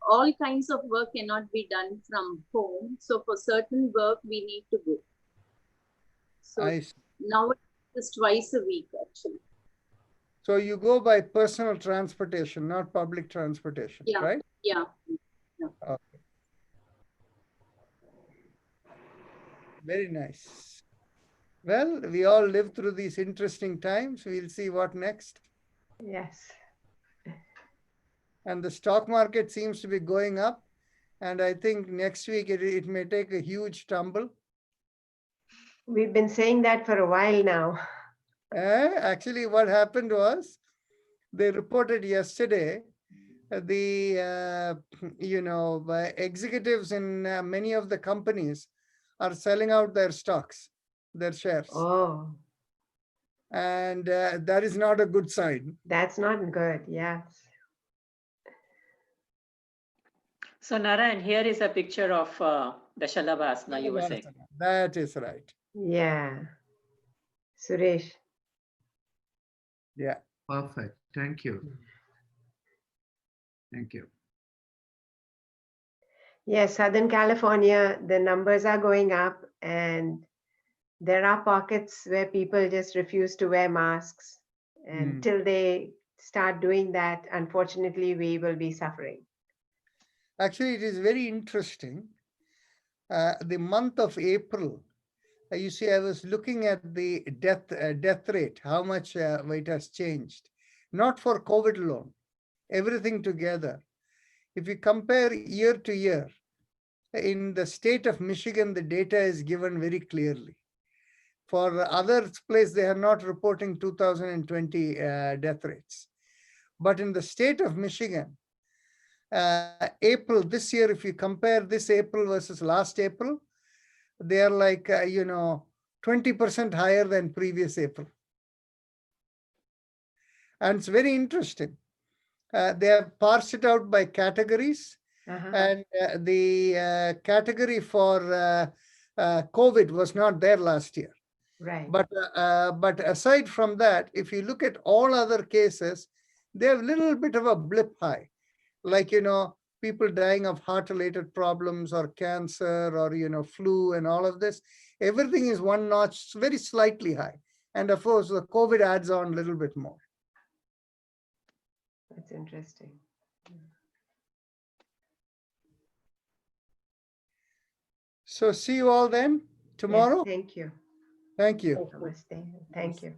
Speaker 9: all kinds of work cannot be done from home. So for certain work, we need to go. So
Speaker 1: I see.
Speaker 9: now it's twice a week, actually.
Speaker 1: So you go by personal transportation, not public transportation,
Speaker 9: Yeah.
Speaker 1: right?
Speaker 9: Yeah.
Speaker 1: Okay. Very nice. Well, we all live through these interesting times. We'll see what next.
Speaker 10: Yes.
Speaker 1: And the stock market seems to be going up. And I think next week it may take a huge tumble.
Speaker 10: We've been saying that for a while now.
Speaker 1: Actually, what happened was they reported yesterday the executives in many of the companies are selling out their stocks, their shares.
Speaker 10: Oh,
Speaker 1: And that is not a good sign.
Speaker 10: that's not good. Yes.
Speaker 3: So Narayan, here is a picture of the Shalabhasana you were saying.
Speaker 1: That is right.
Speaker 10: Yeah. Suresh.
Speaker 1: Yeah.
Speaker 8: Perfect. Thank you. Thank you.
Speaker 10: Yes, Southern California, the numbers are going up, and there are pockets where people just refuse to wear masks. And till they start doing that, unfortunately, we will be suffering.
Speaker 1: Actually, it is very interesting. The month of April, you see, I was looking at the death rate, how much it has changed. Not for COVID alone, everything together. If you compare year to year, in the state of Michigan, the data is given very clearly. For other places, they are not reporting 2020 death rates. But in the state of Michigan, April this year, if you compare this April versus last April, they are like, 20% higher than previous April. And it's very interesting. They have parsed it out by categories. And the category for COVID was not there last year.
Speaker 10: Right.
Speaker 1: But aside from that, if you look at all other cases, they have a little bit of a blip high. Like, people dying of heart-related problems or cancer or, flu and all of this. Everything is one notch, very slightly high. And of course, the COVID adds on a little bit more.
Speaker 10: That's interesting.
Speaker 1: So see you all then tomorrow.
Speaker 10: Yes, thank you.
Speaker 1: Thank you.
Speaker 10: Namaste. Thank you.